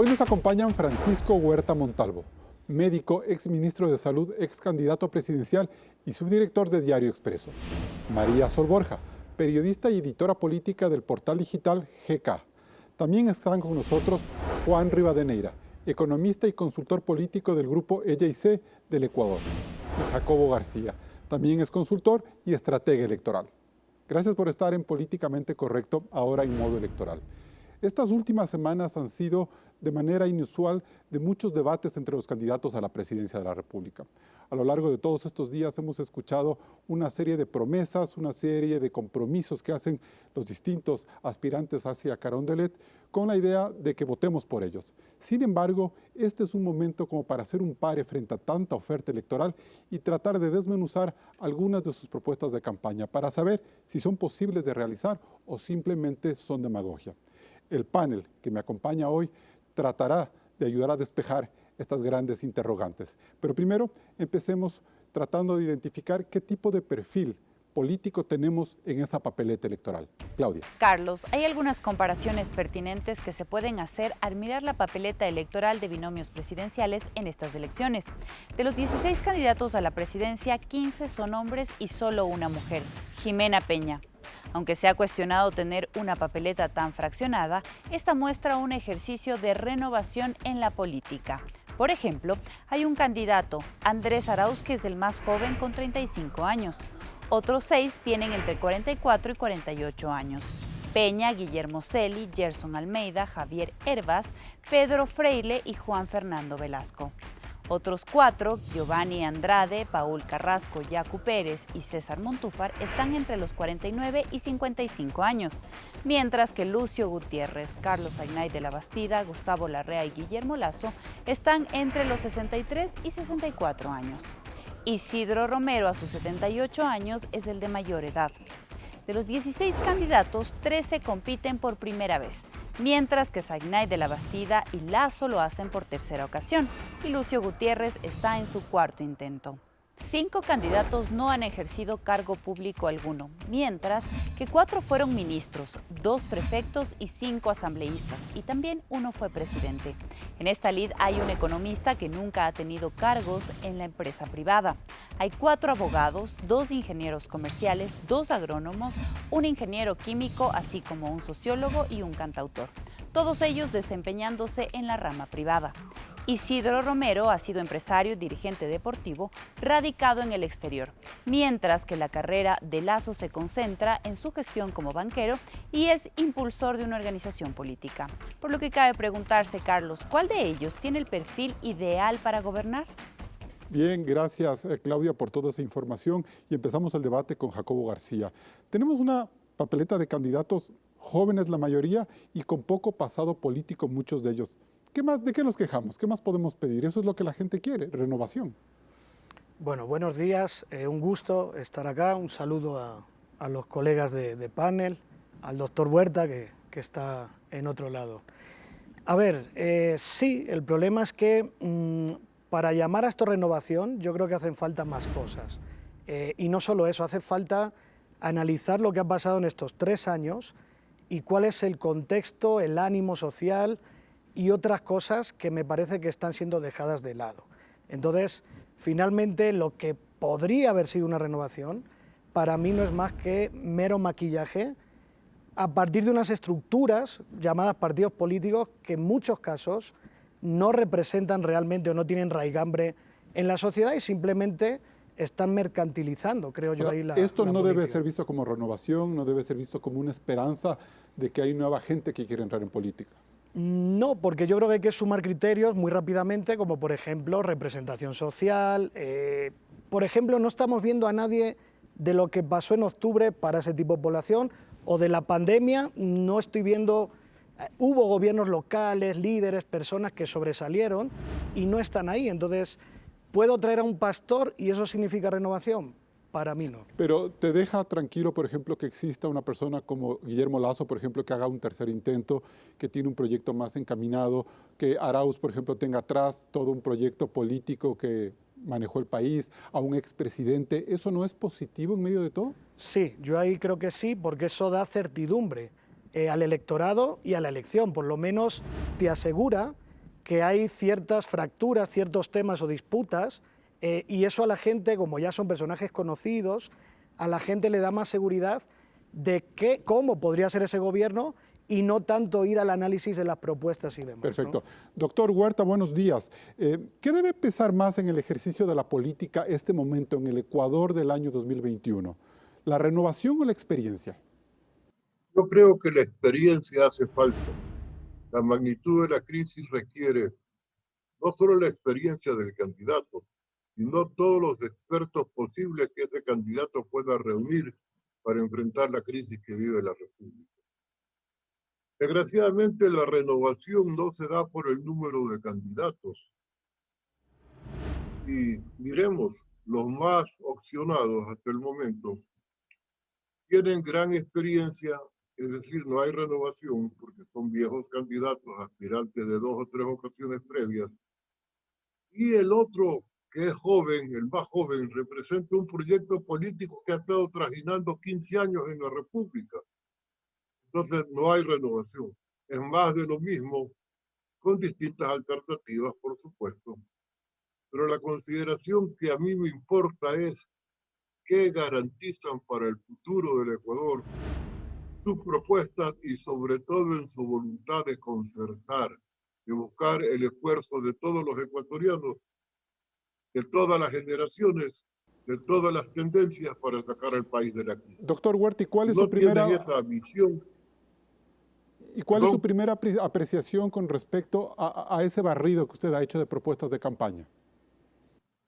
Hoy nos acompañan Francisco Huerta Montalvo, médico, exministro de Salud, ex candidato presidencial y subdirector de Diario Expreso. María Sol Borja, periodista y editora política del portal digital GK. También están con nosotros Juan Rivadeneira, economista y consultor político del grupo EYC del Ecuador. Y Jacobo García, también es consultor y estratega electoral. Gracias por estar en Políticamente Correcto, ahora en modo electoral. Estas últimas semanas han sido de manera inusual de muchos debates entre los candidatos a la presidencia de la República. A lo largo de todos estos días hemos escuchado una serie de promesas, una serie de compromisos que hacen los distintos aspirantes hacia Carondelet con la idea de que votemos por ellos. Sin embargo, este es un momento como para hacer un pare frente a tanta oferta electoral y tratar de desmenuzar algunas de sus propuestas de campaña para saber si son posibles de realizar o simplemente son demagogia. El panel que me acompaña hoy tratará de ayudar a despejar estas grandes interrogantes. Pero primero, empecemos tratando de identificar qué tipo de perfil político tenemos en esa papeleta electoral. Claudia. Carlos, hay algunas comparaciones pertinentes que se pueden hacer al mirar la papeleta electoral de binomios presidenciales en estas elecciones. De los 16 candidatos a la presidencia, 15 son hombres y solo una mujer, Ximena Peña. Aunque se ha cuestionado tener una papeleta tan fraccionada, esta muestra un ejercicio de renovación en la política. Por ejemplo, hay un candidato, Andrés Arauz, que es el más joven con 35 años. Otros 6 tienen entre 44 y 48 años. Peña, Guillermo Celi, Gerson Almeida, Javier Hervas, Pedro Freile y Juan Fernando Velasco. Otros 4, Giovanni Andrade, Paul Carrasco, Yacu Pérez y César Montúfar, están entre los 49 y 55 años, mientras que Lucio Gutiérrez, Carlos Aynay de la Bastida, Gustavo Larrea y Guillermo Lasso están entre los 63 y 64 años. Isidro Romero, a sus 78 años, es el de mayor edad. De los 16 candidatos, 13 compiten por primera vez, mientras que Aynay de la Bastida y Lasso lo hacen por tercera ocasión, y Lucio Gutiérrez está en su cuarto intento. 5 candidatos no han ejercido cargo público alguno, mientras que 4 fueron ministros, 2 prefectos y 5 asambleístas, y también uno fue presidente. En esta lid hay un economista que nunca ha tenido cargos en la empresa privada. Hay 4 abogados, 2 ingenieros comerciales, 2 agrónomos, un ingeniero químico, así como un sociólogo y un cantautor, todos ellos desempeñándose en la rama privada. Isidro Romero ha sido empresario y dirigente deportivo radicado en el exterior, mientras que la carrera de Lasso se concentra en su gestión como banquero y es impulsor de una organización política. Por lo que cabe preguntarse, Carlos, ¿cuál de ellos tiene el perfil ideal para gobernar? Bien, gracias Claudia por toda esa información y empezamos el debate con Jacobo García. Tenemos una papeleta de candidatos jóvenes la mayoría y con poco pasado político muchos de ellos. ¿Qué más, de qué nos quejamos? ¿Qué más podemos pedir? Eso es lo que la gente quiere, renovación. Bueno, buenos días, un gusto estar acá, un saludo a los colegas de panel, al doctor Huerta que está en otro lado. A ver, sí, el problema es que para llamar a esto renovación yo creo que hacen falta más cosas. Y no solo eso, hace falta analizar lo que ha pasado en estos 3 años y cuál es el contexto, el ánimo social y otras cosas que me parece que están siendo dejadas de lado. Entonces, finalmente, lo que podría haber sido una renovación, para mí no es más que mero maquillaje a partir de unas estructuras llamadas partidos políticos que en muchos casos no representan realmente o no tienen raigambre en la sociedad y simplemente están mercantilizando, creo yo, ahí la Esto no política. debe ser visto como renovación, no debe ser visto como una esperanza de que hay nueva gente que quiere entrar en política. No, porque yo creo que hay que sumar criterios muy rápidamente, como por ejemplo representación social. Por ejemplo, no estamos viendo a nadie de lo que pasó en octubre para ese tipo de población, o de la pandemia, no estoy viendo. Hubo gobiernos locales, líderes, personas que sobresalieron y no están ahí. Entonces, ¿puedo traer a un pastor y eso significa renovación? Para mí no. Pero ¿te deja tranquilo, por ejemplo, que exista una persona como Guillermo Lasso, por ejemplo, que haga un tercer intento, que tiene un proyecto más encaminado, que Arauz, por ejemplo, tenga atrás todo un proyecto político que manejó el país, a un expresidente? ¿Eso no es positivo en medio de todo? Sí, yo ahí creo que sí, porque eso da certidumbre al electorado y a la elección. Por lo menos te asegura que hay ciertas fracturas, ciertos temas o disputas, y eso a la gente, como ya son personajes conocidos, a la gente le da más seguridad de cómo podría ser ese gobierno y no tanto ir al análisis de las propuestas y demás. Perfecto. ¿No? Doctor Huerta, buenos días. ¿Qué debe pesar más en el ejercicio de la política este momento en el Ecuador del año 2021? ¿La renovación o la experiencia? Yo creo que la experiencia hace falta. La magnitud de la crisis requiere no solo la experiencia del candidato, sino todos los expertos posibles que ese candidato pueda reunir para enfrentar la crisis que vive la República. Desgraciadamente, la renovación no se da por el número de candidatos. Y miremos, los más opcionados hasta el momento tienen gran experiencia, es decir, no hay renovación porque son viejos candidatos, aspirantes de 2 o 3 ocasiones previas. Y el otro, que es joven, el más joven, representa un proyecto político que ha estado trajinando 15 años en la República. Entonces no hay renovación. Es más de lo mismo, con distintas alternativas, por supuesto. Pero la consideración que a mí me importa es qué garantizan para el futuro del Ecuador sus propuestas y sobre todo en su voluntad de concertar, de buscar el esfuerzo de todos los ecuatorianos, de todas las generaciones, de todas las tendencias para sacar al país de la crisis. Doctor Huerta, ¿y cuál es su primera... tienen esa visión. ¿Y cuál es su primera apreciación con respecto a ese barrido que usted ha hecho de propuestas de campaña?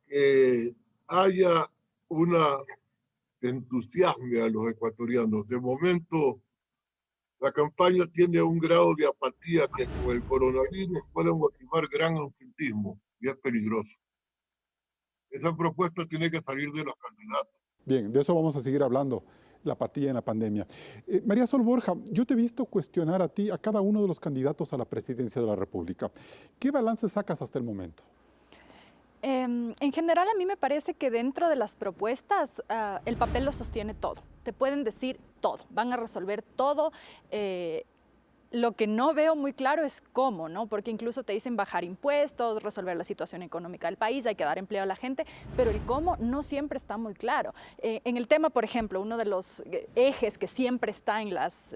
Que haya una entusiasmo a los ecuatorianos. De momento, la campaña tiene un grado de apatía que con el coronavirus puede motivar gran ausentismo y es peligroso. Esa propuesta tiene que salir de los candidatos. Bien, de eso vamos a seguir hablando, la apatía en la pandemia. María Sol Borja, yo te he visto cuestionar a ti, a cada uno de los candidatos a la presidencia de la República. ¿Qué balance sacas hasta el momento? En general, a mí me parece que dentro de las propuestas el papel lo sostiene todo. Te pueden decir todo, van a resolver todo. Lo que no veo muy claro es cómo, ¿no? Porque incluso te dicen bajar impuestos, resolver la situación económica del país, hay que dar empleo a la gente, pero el cómo no siempre está muy claro. En el tema, por ejemplo, uno de los ejes que siempre está en las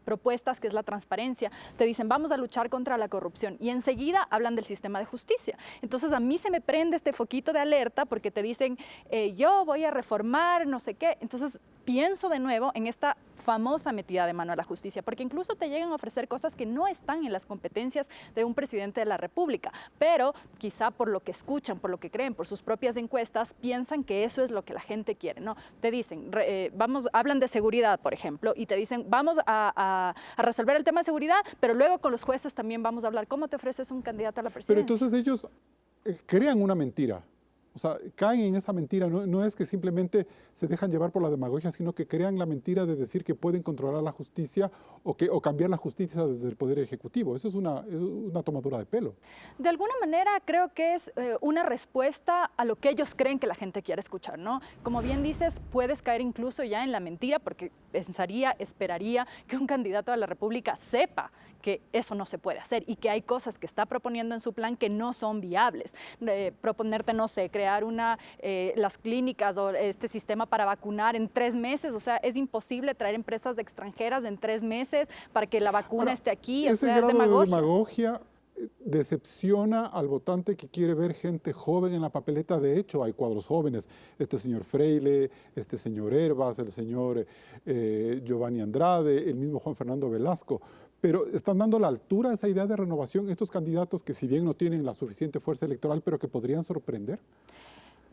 propuestas, que es la transparencia, te dicen vamos a luchar contra la corrupción y enseguida hablan del sistema de justicia. Entonces a mí se me prende este foquito de alerta porque te dicen yo voy a reformar no sé qué. Entonces pienso de nuevo en esta famosa metida de mano a la justicia, porque incluso te llegan a ofrecer cosas que no están en las competencias de un presidente de la República, pero quizá por lo que escuchan, por lo que creen, por sus propias encuestas, piensan que eso es lo que la gente quiere, ¿no? Te dicen, hablan de seguridad, por ejemplo, y te dicen, vamos a resolver el tema de seguridad, pero luego con los jueces también vamos a hablar, ¿cómo te ofreces un candidato a la presidencia? Pero entonces ellos crean una mentira. O sea, caen en esa mentira, no es que simplemente se dejan llevar por la demagogia, sino que crean la mentira de decir que pueden controlar la justicia o cambiar la justicia desde el Poder Ejecutivo. Eso es una tomadura de pelo. De alguna manera creo que es una respuesta a lo que ellos creen que la gente quiere escuchar, ¿no? Como bien dices, puedes caer incluso ya en la mentira porque esperaría que un candidato a la República sepa que eso no se puede hacer y que hay cosas que está proponiendo en su plan que no son viables. Proponerte, no sé, crear las clínicas o este sistema para vacunar en 3 meses, o sea, es imposible traer empresas extranjeras en 3 meses para que la vacuna esté aquí, o sea, es demagogia decepciona al votante que quiere ver gente joven en la papeleta. De hecho, hay cuadros jóvenes, este señor Freile, este señor Herbas, el señor Giovanni Andrade, el mismo Juan Fernando Velasco, pero están dando la altura a esa idea de renovación estos candidatos que si bien no tienen la suficiente fuerza electoral, pero que podrían sorprender.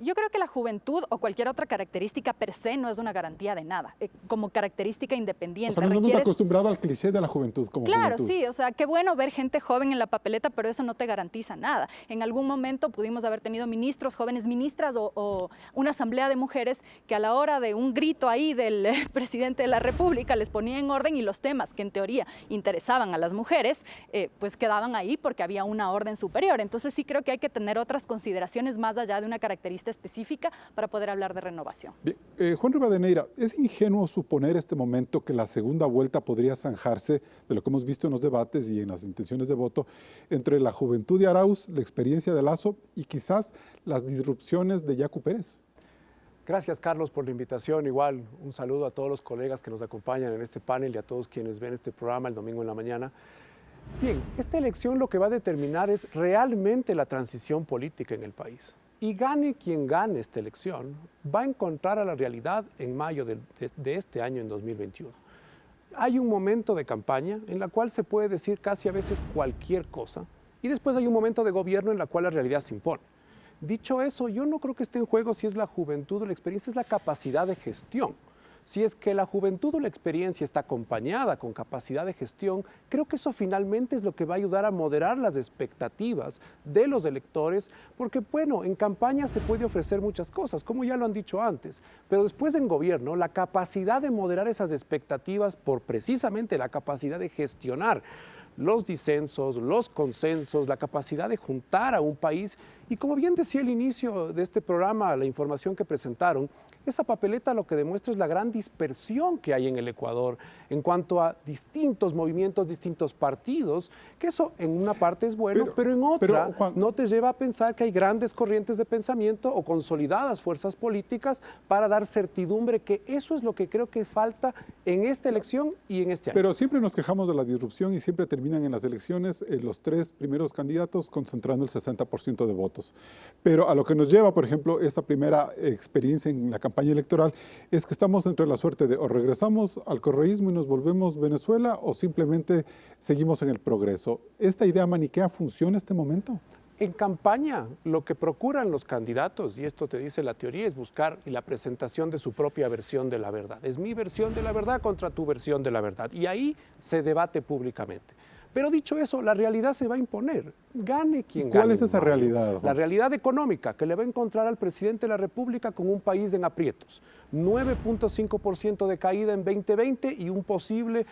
Yo creo que la juventud o cualquier otra característica per se no es una garantía de nada, como característica independiente. O sea, nos hemos acostumbrado al cliché de la juventud como Claro, juventud. sí, o sea, qué bueno ver gente joven en la papeleta, pero eso no te garantiza nada. En algún momento pudimos haber tenido ministros, jóvenes ministras o una asamblea de mujeres que a la hora de un grito ahí del presidente de la República les ponía en orden y los temas que en teoría interesaban a las mujeres, pues quedaban ahí porque había una orden superior. Entonces sí creo que hay que tener otras consideraciones más allá de una característica específica para poder hablar de renovación. Bien, Juan Rivadeneira, ¿es ingenuo suponer este momento que la segunda vuelta podría zanjarse de lo que hemos visto en los debates y en las intenciones de voto entre la juventud de Arauz, la experiencia de Lasso y quizás las disrupciones de Yacu Pérez? Gracias, Carlos, por la invitación. Igual, un saludo a todos los colegas que nos acompañan en este panel y a todos quienes ven este programa el domingo en la mañana. Bien, esta elección lo que va a determinar es realmente la transición política en el país. Y gane quien gane esta elección, va a encontrar a la realidad en mayo de este año, en 2021. Hay un momento de campaña en la cual se puede decir casi a veces cualquier cosa, y después hay un momento de gobierno en la cual la realidad se impone. Dicho eso, yo no creo que esté en juego si es la juventud o la experiencia, es la capacidad de gestión. Si es que la juventud o la experiencia está acompañada con capacidad de gestión, creo que eso finalmente es lo que va a ayudar a moderar las expectativas de los electores, porque bueno, en campaña se puede ofrecer muchas cosas, como ya lo han dicho antes, pero después en gobierno la capacidad de moderar esas expectativas por precisamente la capacidad de gestionar los disensos, los consensos, la capacidad de juntar a un país. Y como bien decía al inicio de este programa, la información que presentaron, esa papeleta lo que demuestra es la gran dispersión que hay en el Ecuador en cuanto a distintos movimientos, distintos partidos, que eso en una parte es bueno, pero en otra Juan, no te lleva a pensar que hay grandes corrientes de pensamiento o consolidadas fuerzas políticas para dar certidumbre, que eso es lo que creo que falta en esta elección y en este año. Pero siempre nos quejamos de la disrupción y siempre terminan en las elecciones los tres primeros candidatos concentrando el 60% de votos. Pero a lo que nos lleva, por ejemplo, esta primera experiencia en la campaña electoral es que estamos entre la suerte de o regresamos al correísmo y nos volvemos Venezuela o simplemente seguimos en el progreso. ¿Esta idea maniquea funciona en este momento? En campaña, lo que procuran los candidatos, y esto te dice la teoría, es buscar la presentación de su propia versión de la verdad. Es mi versión de la verdad contra tu versión de la verdad. Y ahí se debate públicamente. Pero dicho eso, la realidad se va a imponer. Gane quien gane. ¿Cuál es esa realidad, Juan? La realidad económica que le va a encontrar al presidente de la República con un país en aprietos. 9.5% de caída en 2020 y un posible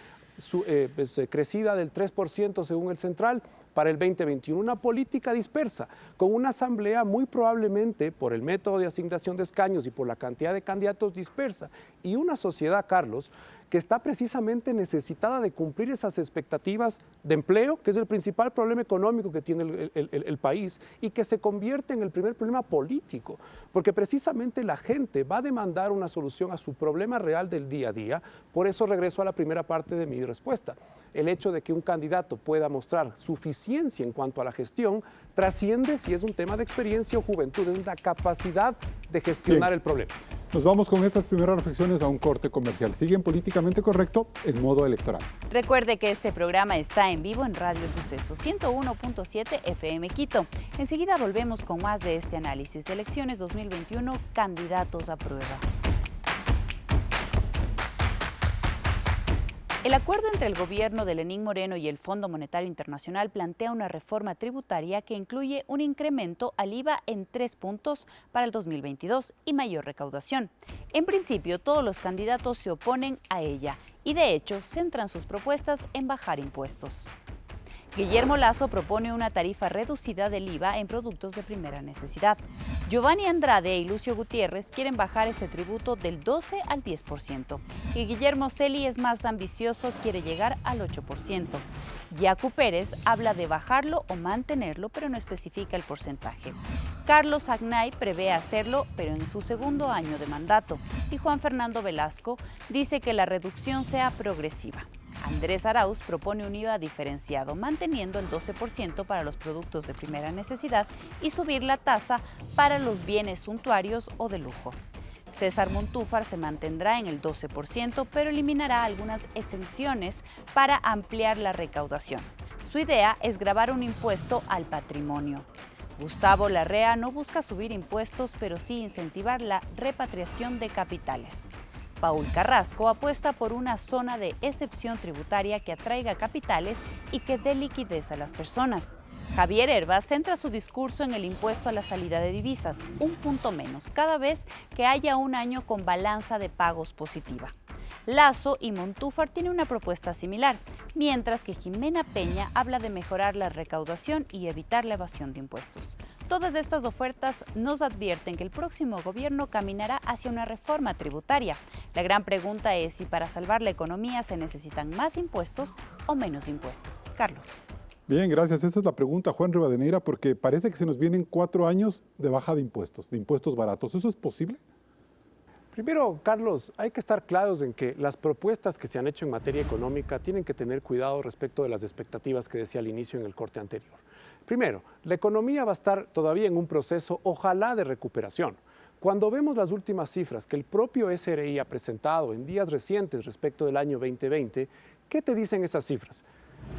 crecida del 3% según el Central para el 2021. Una política dispersa, con una asamblea muy probablemente por el método de asignación de escaños y por la cantidad de candidatos dispersa. Y una sociedad, Carlos, que está precisamente necesitada de cumplir esas expectativas de empleo, que es el principal problema económico que tiene el país, y que se convierte en el primer problema político, porque precisamente la gente va a demandar una solución a su problema real del día a día. Por eso regreso a la primera parte de mi respuesta. El hecho de que un candidato pueda mostrar suficiencia en cuanto a la gestión trasciende si es un tema de experiencia o juventud, es la capacidad de gestionar el problema. Nos vamos con estas primeras reflexiones a un corte comercial. Siguen Políticamente Correcto en modo electoral. Recuerde que este programa está en vivo en Radio Suceso 101.7 FM Quito. Enseguida volvemos con más de este análisis. Elecciones 2021, candidatos a prueba. El acuerdo entre el gobierno de Lenín Moreno y el Fondo Monetario Internacional plantea una reforma tributaria que incluye un incremento al IVA en 3 puntos para el 2022 y mayor recaudación. En principio, todos los candidatos se oponen a ella y, de hecho, centran sus propuestas en bajar impuestos. Guillermo Lasso propone una tarifa reducida del IVA en productos de primera necesidad. Giovanni Andrade y Lucio Gutiérrez quieren bajar ese tributo del 12 al 10%. Y Guillermo Celi es más ambicioso, quiere llegar al 8%. Yacu Pérez habla de bajarlo o mantenerlo, pero no especifica el porcentaje. Carlos Agnay prevé hacerlo, pero en su segundo año de mandato. Y Juan Fernando Velasco dice que la reducción sea progresiva. Andrés Arauz propone un IVA diferenciado, manteniendo el 12% para los productos de primera necesidad y subir la tasa para los bienes suntuarios o de lujo. César Montúfar se mantendrá en el 12%, pero eliminará algunas exenciones para ampliar la recaudación. Su idea es gravar un impuesto al patrimonio. Gustavo Larrea no busca subir impuestos, pero sí incentivar la repatriación de capitales. Paul Carrasco apuesta por una zona de excepción tributaria que atraiga capitales y que dé liquidez a las personas. Javier Hervas centra su discurso en el impuesto a la salida de divisas, un punto menos, cada vez que haya un año con balanza de pagos positiva. Lasso y Montúfar tienen una propuesta similar, mientras que Jimena Peña habla de mejorar la recaudación y evitar la evasión de impuestos. Todas estas ofertas nos advierten que el próximo gobierno caminará hacia una reforma tributaria. La gran pregunta es si para salvar la economía se necesitan más impuestos o menos impuestos. Carlos. Bien, gracias. Esa es la pregunta, Juan Rivadeneira, porque parece que se nos vienen 4 años de baja de impuestos baratos. ¿Eso es posible? Primero, Carlos, hay que estar claros en que las propuestas que se han hecho en materia económica tienen que tener cuidado respecto de las expectativas que decía al inicio en el corte anterior. Primero, la economía va a estar todavía en un proceso, ojalá, de recuperación. Cuando vemos las últimas cifras que el propio SRI ha presentado en días recientes respecto del año 2020, ¿qué te dicen esas cifras?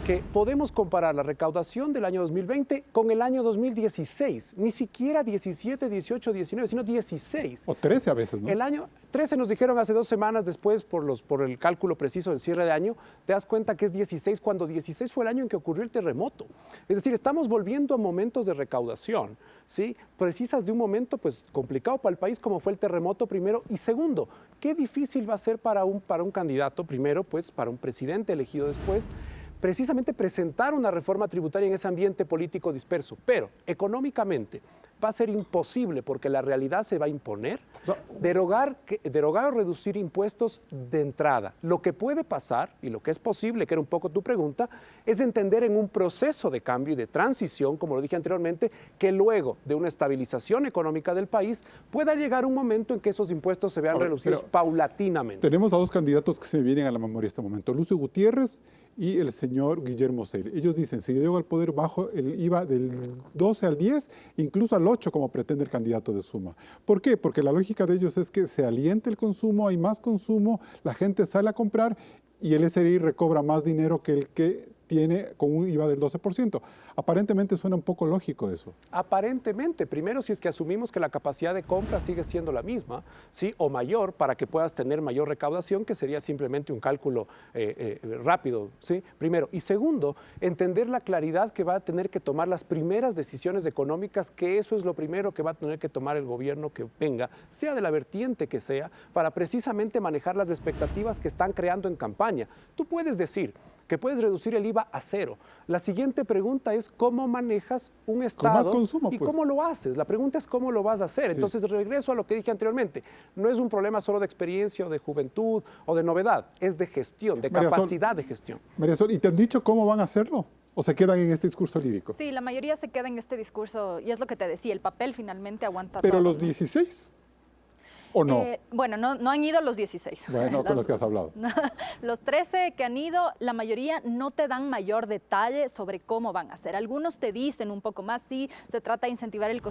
Que podemos comparar la recaudación del año 2020 con el año 2016, ni siquiera 17, 18, 19, sino 16. O 13 a veces, ¿no? El año 13 nos dijeron hace 2 semanas después, por el cálculo preciso del cierre de año, te das cuenta que es 16, cuando 16 fue el año en que ocurrió el terremoto. Es decir, estamos volviendo a momentos de recaudación, ¿sí? Precisas de un momento pues, complicado para el país como fue el terremoto primero. Y segundo, qué difícil va a ser para un candidato, primero, pues para un presidente elegido después, precisamente presentar una reforma tributaria en ese ambiente político disperso. Pero económicamente va a ser imposible porque la realidad se va a imponer, derogar o reducir impuestos de entrada. Lo que puede pasar, y lo que es posible, que era un poco tu pregunta, es entender en un proceso de cambio y de transición, como lo dije anteriormente, que luego de una estabilización económica del país pueda llegar un momento en que esos impuestos se vean reducidos paulatinamente. Tenemos a 2 candidatos que se me vienen a la memoria en este momento, Lucio Gutiérrez y el señor Guillermo Seyle. Ellos dicen, si yo llego al poder bajo el IVA del 12 al 10, incluso al 8 como pretende el candidato de Suma. ¿Por qué? Porque la lógica de ellos es que se aliente el consumo, hay más consumo, la gente sale a comprar y el SRI recobra más dinero que el que tiene con un IVA del 12%. Aparentemente suena un poco lógico eso. Aparentemente, primero si es que asumimos que la capacidad de compra sigue siendo la misma, ¿sí? O mayor para que puedas tener mayor recaudación, que sería simplemente un cálculo rápido, ¿sí? Primero. Y segundo, entender la claridad que va a tener que tomar las primeras decisiones económicas, que eso es lo primero que va a tener que tomar el gobierno que venga, sea de la vertiente que sea, para precisamente manejar las expectativas que están creando en campaña. Tú puedes decir que puedes reducir el IVA a 0. La siguiente pregunta es cómo manejas un Estado con más consumo, y pues. cómo lo haces. La pregunta es cómo lo vas a hacer. Sí. Entonces regreso a lo que dije anteriormente. No es un problema solo de experiencia o de juventud o de novedad, es de gestión, de capacidad de gestión. María Sol, ¿y te han dicho cómo van a hacerlo? ¿O se quedan en este discurso lírico? Sí, la mayoría se queda en este discurso y es lo que te decía, el papel finalmente aguanta Pero todo, los ¿no? 16... ¿O no? Bueno, no han ido los 16. Bueno, con los que has hablado. Los 13 que han ido, la mayoría no te dan mayor detalle sobre cómo van a hacer. Algunos te dicen un poco más, sí, se trata de incentivar el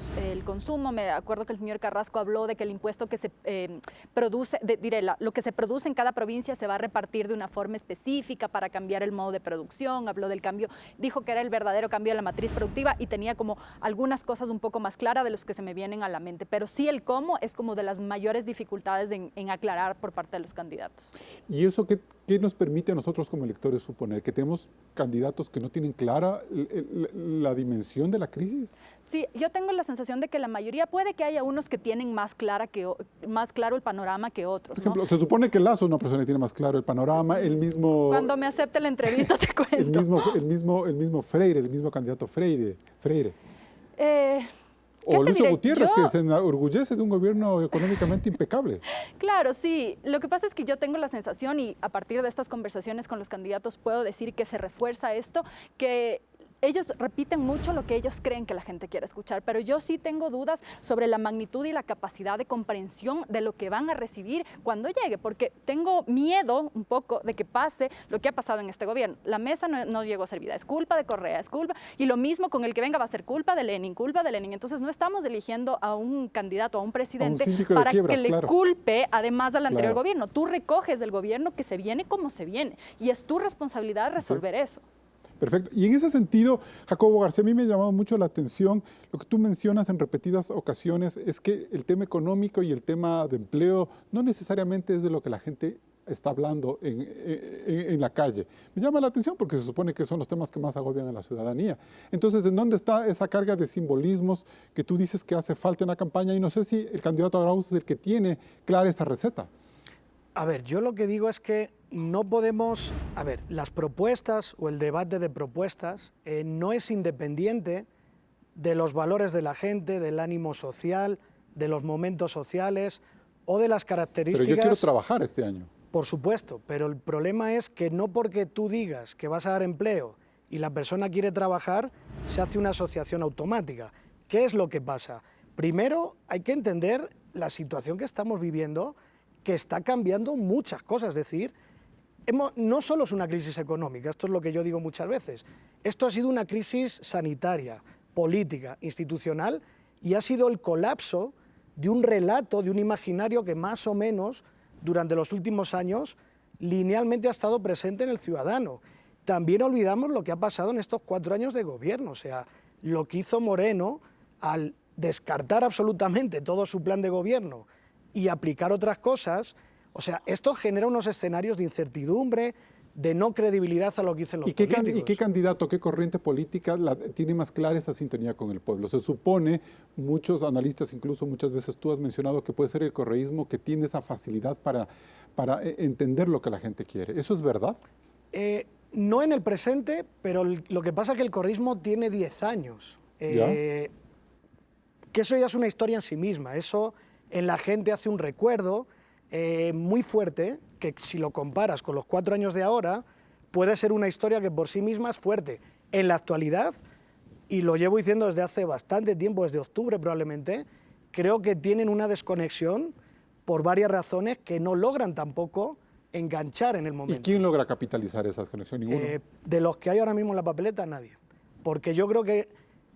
consumo. Me acuerdo que el señor Carrasco habló de que el impuesto que se produce, lo que se produce en cada provincia se va a repartir de una forma específica para cambiar el modo de producción. Habló del cambio, dijo que era el verdadero cambio de la matriz productiva y tenía como algunas cosas un poco más claras de los que se me vienen a la mente. Pero sí el cómo es como de las mayores dificultades en aclarar por parte de los candidatos. ¿Y eso qué nos permite a nosotros como electores suponer? ¿Que tenemos candidatos que no tienen clara la dimensión de la crisis? Sí, yo tengo la sensación de que la mayoría, puede que haya unos que tienen más claro el panorama que otros. Por ejemplo, ¿no? se supone que Lazo es una persona que tiene más claro el panorama, el mismo... Cuando me acepte la entrevista te cuento. el mismo Freire, el mismo candidato Freire. O Lucio diré? Gutiérrez, que se enorgullece de un gobierno económicamente impecable. Claro, sí. Lo que pasa es que yo tengo la sensación, y a partir de estas conversaciones con los candidatos puedo decir que se refuerza esto, que ellos repiten mucho lo que ellos creen que la gente quiere escuchar, pero yo sí tengo dudas sobre la magnitud y la capacidad de comprensión de lo que van a recibir cuando llegue, porque tengo miedo un poco de que pase lo que ha pasado en este gobierno. La mesa no llegó servida, es culpa de Correa, es culpa, y lo mismo con el que venga va a ser culpa de Lenin. Entonces no estamos eligiendo a un candidato, a un presidente, para que le culpe además al anterior gobierno. Tú recoges del gobierno que se viene como se viene, y es tu responsabilidad resolver eso. Perfecto. Y en ese sentido, Jacobo García, a mí me ha llamado mucho la atención lo que tú mencionas en repetidas ocasiones, es que el tema económico y el tema de empleo no necesariamente es de lo que la gente está hablando en la calle. Me llama la atención porque se supone que son los temas que más agobian a la ciudadanía. Entonces, ¿en dónde está esa carga de simbolismos que tú dices que hace falta en la campaña? Y no sé si el candidato Arauz es el que tiene clara esa receta. A ver, yo lo que digo es que no podemos, las propuestas o el debate de propuestas no es independiente de los valores de la gente, del ánimo social, de los momentos sociales o de las características... Pero yo quiero trabajar este año. Por supuesto, pero el problema es que no porque tú digas que vas a dar empleo y la persona quiere trabajar, se hace una asociación automática. ¿Qué es lo que pasa? Primero, hay que entender la situación que estamos viviendo, que está cambiando muchas cosas. Es decir, no solo es una crisis económica, esto es lo que yo digo muchas veces, esto ha sido una crisis sanitaria, política, institucional, y ha sido el colapso de un relato, de un imaginario que más o menos durante los últimos años linealmente ha estado presente en el ciudadano. También olvidamos lo que ha pasado en estos 4 años de gobierno, o sea, lo que hizo Moreno al descartar absolutamente todo su plan de gobierno y aplicar otras cosas. O sea, esto genera unos escenarios de incertidumbre, de no credibilidad a lo que dicen los políticos. ¿Y qué candidato, qué corriente política tiene más clara esa sintonía con el pueblo? Se supone, muchos analistas, incluso muchas veces tú has mencionado que puede ser el correísmo que tiene esa facilidad para entender lo que la gente quiere. ¿Eso es verdad? No en el presente, pero lo que pasa es que el correísmo tiene 10 años. Que eso ya es una historia en sí misma. Eso en la gente hace un recuerdo muy fuerte, que si lo comparas con los 4 años de ahora, puede ser una historia que por sí misma es fuerte. En la actualidad, y lo llevo diciendo desde hace bastante tiempo, desde octubre probablemente, creo que tienen una desconexión por varias razones que no logran tampoco enganchar en el momento. ¿Y quién logra capitalizar esa desconexión? Ninguno. De los que hay ahora mismo en la papeleta, nadie. Porque yo creo que,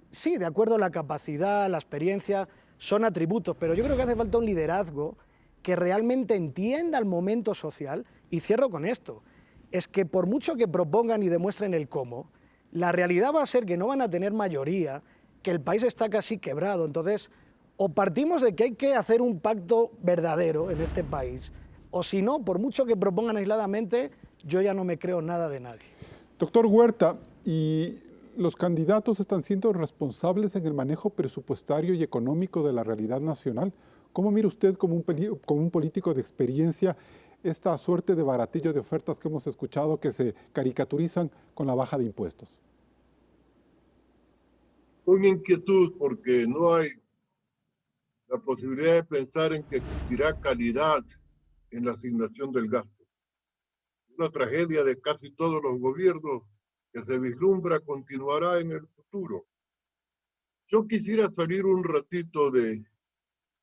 sí, de acuerdo a la capacidad, la experiencia, son atributos, pero yo creo que hace falta un liderazgo que realmente entienda el momento social, y cierro con esto, es que por mucho que propongan y demuestren el cómo, la realidad va a ser que no van a tener mayoría, que el país está casi quebrado. Entonces, o partimos de que hay que hacer un pacto verdadero en este país, o si no, por mucho que propongan aisladamente, yo ya no me creo nada de nadie. Doctor Huerta, ¿y los candidatos están siendo responsables en el manejo presupuestario y económico de la realidad nacional? ¿Cómo mira usted como un político de experiencia esta suerte de baratillo de ofertas que hemos escuchado que se caricaturizan con la baja de impuestos? Con inquietud, porque no hay la posibilidad de pensar en que existirá calidad en la asignación del gasto. Una tragedia de casi todos los gobiernos que se vislumbra continuará en el futuro. Yo quisiera salir un ratito de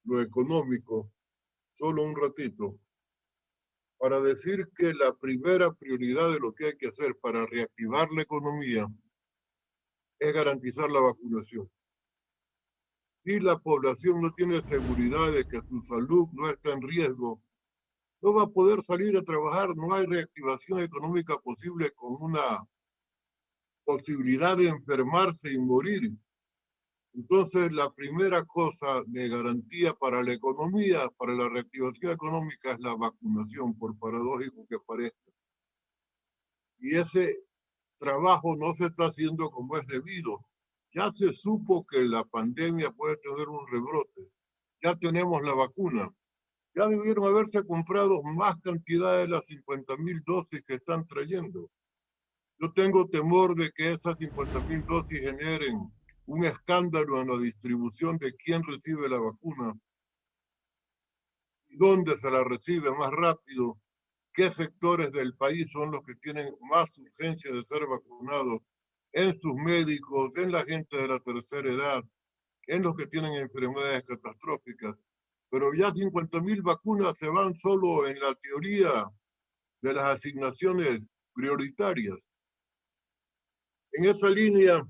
lo económico, solo un ratito, para decir que la primera prioridad de lo que hay que hacer para reactivar la economía es garantizar la vacunación. Si la población no tiene seguridad de que su salud no está en riesgo, no va a poder salir a trabajar. No hay reactivación económica posible con una posibilidad de enfermarse y morir. Entonces, la primera cosa de garantía para la economía, para la reactivación económica, es la vacunación, por paradójico que parezca. Y ese trabajo no se está haciendo como es debido. Ya se supo que la pandemia puede tener un rebrote. Ya tenemos la vacuna. Ya debieron haberse comprado más cantidad de las 50.000 dosis que están trayendo. Yo tengo temor de que esas 50.000 dosis generen un escándalo en la distribución de quién recibe la vacuna, dónde se la recibe más rápido, qué sectores del país son los que tienen más urgencia de ser vacunados, en sus médicos, en la gente de la tercera edad, en los que tienen enfermedades catastróficas. Pero ya 50.000 vacunas se van solo en la teoría de las asignaciones prioritarias. En esa línea,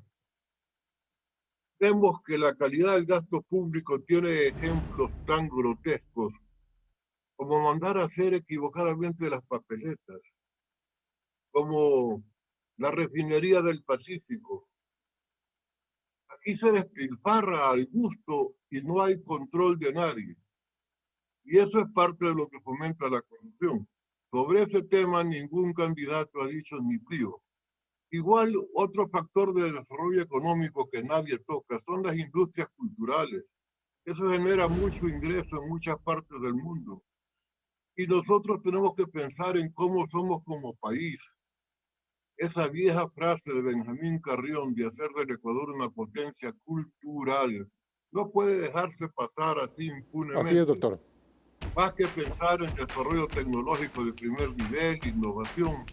vemos que la calidad del gasto público tiene ejemplos tan grotescos como mandar a hacer equivocadamente las papeletas, como la refinería del Pacífico. Aquí se despilfarra al gusto y no hay control de nadie. Y eso es parte de lo que fomenta la corrupción. Sobre ese tema ningún candidato ha dicho ni pío. Igual, otro factor de desarrollo económico que nadie toca son las industrias culturales. Eso genera mucho ingreso en muchas partes del mundo. Y nosotros tenemos que pensar en cómo somos como país. Esa vieja frase de Benjamín Carrión de hacer del Ecuador una potencia cultural no puede dejarse pasar así Así es, impunemente. doctor. Más que pensar en desarrollo tecnológico de primer nivel, innovación,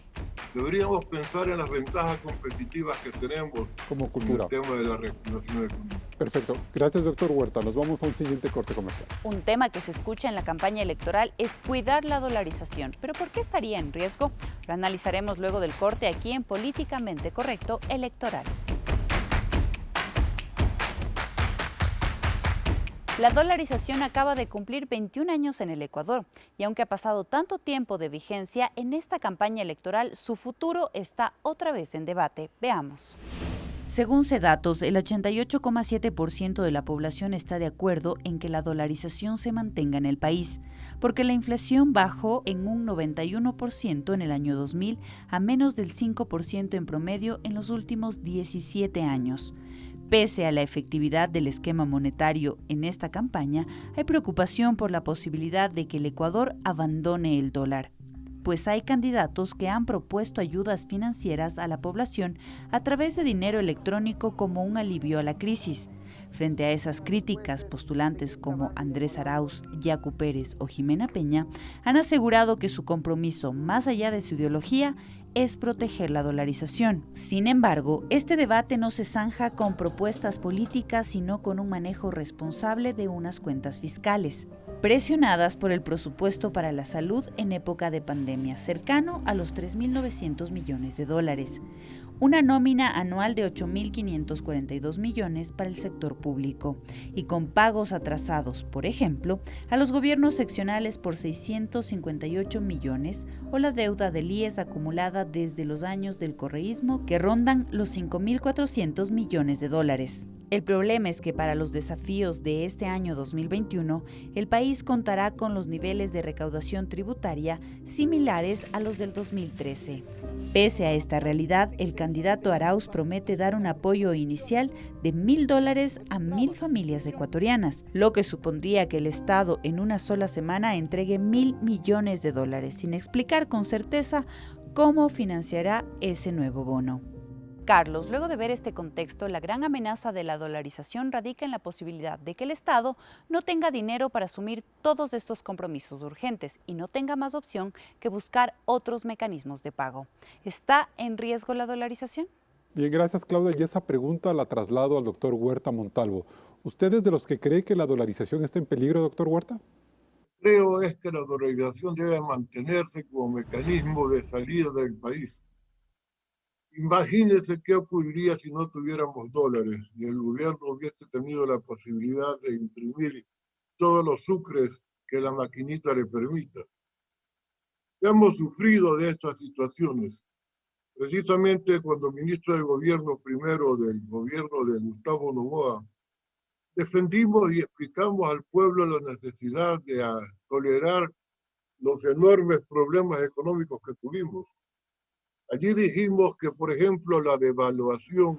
deberíamos pensar en las ventajas competitivas que tenemos Como en cultura. el tema de la reactivación económica. Perfecto. Gracias, doctor Huerta. Nos vamos a un siguiente corte comercial. Un tema que se escucha en la campaña electoral es cuidar la dolarización. ¿Pero por qué estaría en riesgo? Lo analizaremos luego del corte aquí en Políticamente Correcto Electoral. La dolarización acaba de cumplir 21 años en el Ecuador y aunque ha pasado tanto tiempo de vigencia, en esta campaña electoral su futuro está otra vez en debate. Veamos. Según CEDATOS, el 88,7% de la población está de acuerdo en que la dolarización se mantenga en el país, porque la inflación bajó en un 91% en el año 2000 a menos del 5% en promedio en los últimos 17 años. Pese a la efectividad del esquema monetario en esta campaña, hay preocupación por la posibilidad de que el Ecuador abandone el dólar, pues hay candidatos que han propuesto ayudas financieras a la población a través de dinero electrónico como un alivio a la crisis. Frente a esas críticas, postulantes como Andrés Arauz, Yacu Pérez o Jimena Peña han asegurado que su compromiso, más allá de su ideología, es proteger la dolarización. Sin embargo, este debate no se zanja con propuestas políticas, sino con un manejo responsable de unas cuentas fiscales, presionadas por el presupuesto para la salud en época de pandemia, cercano a los 3.900 millones de dólares. Una nómina anual de 8.542 millones para el sector público y con pagos atrasados, por ejemplo, a los gobiernos seccionales por 658 millones o la deuda del IES acumulada desde los años del correísmo que rondan los 5.400 millones de dólares. El problema es que para los desafíos de este año 2021, el país contará con los niveles de recaudación tributaria similares a los del 2013. Pese a esta realidad, el candidato Arauz promete dar un apoyo inicial de $1.000 a 1.000 familias ecuatorianas, lo que supondría que el Estado en una sola semana entregue $1.000 millones, sin explicar con certeza cómo financiará ese nuevo bono. Carlos, luego de ver este contexto, la gran amenaza de la dolarización radica en la posibilidad de que el Estado no tenga dinero para asumir todos estos compromisos urgentes y no tenga más opción que buscar otros mecanismos de pago. ¿Está en riesgo la dolarización? Bien, gracias, Claudia. Y esa pregunta la traslado al doctor Huerta Montalvo. ¿Usted es de los que cree que la dolarización está en peligro, doctor Huerta? Creo es que la dolarización debe mantenerse como mecanismo de salida del país. Imagínense qué ocurriría si no tuviéramos dólares y el gobierno hubiese tenido la posibilidad de imprimir todos los sucres que la maquinita le permita. Hemos sufrido de estas situaciones. Precisamente cuando ministro de Gobierno primero del gobierno de Gustavo Noboa, defendimos y explicamos al pueblo la necesidad de tolerar los enormes problemas económicos que tuvimos. Allí dijimos que, por ejemplo, la devaluación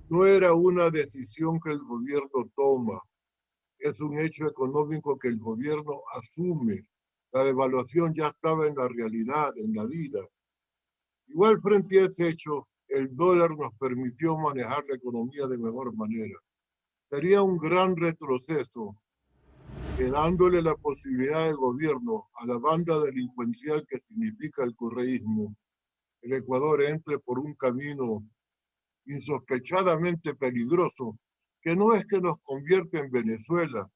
no era una decisión que el gobierno toma, es un hecho económico que el gobierno asume. La devaluación ya estaba en la realidad, en la vida. Igual frente a ese hecho, el dólar nos permitió manejar la economía de mejor manera. Sería un gran retroceso que dándole la posibilidad del gobierno a la banda delincuencial que significa el correísmo, el Ecuador entre por un camino insospechadamente peligroso, que no es que nos convierte en Venezuela.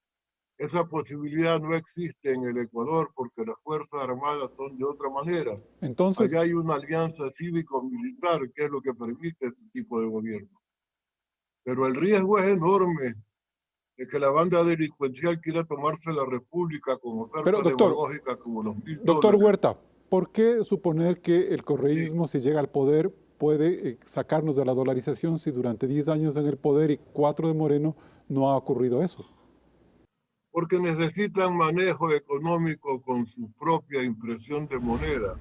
Esa posibilidad no existe en el Ecuador porque las Fuerzas Armadas son de otra manera. Entonces, Allá hay una alianza cívico-militar que es lo que permite este tipo de gobierno. Pero el riesgo es enorme de que la banda delincuencial quiera tomarse la República con oferta pero doctor, demagógica como los $1.000. doctor Huerta, ¿por qué suponer que el correísmo, si llega al poder, puede sacarnos de la dolarización si durante 10 años en el poder y 4 de Moreno no ha ocurrido eso? Porque necesitan manejo económico con su propia impresión de moneda,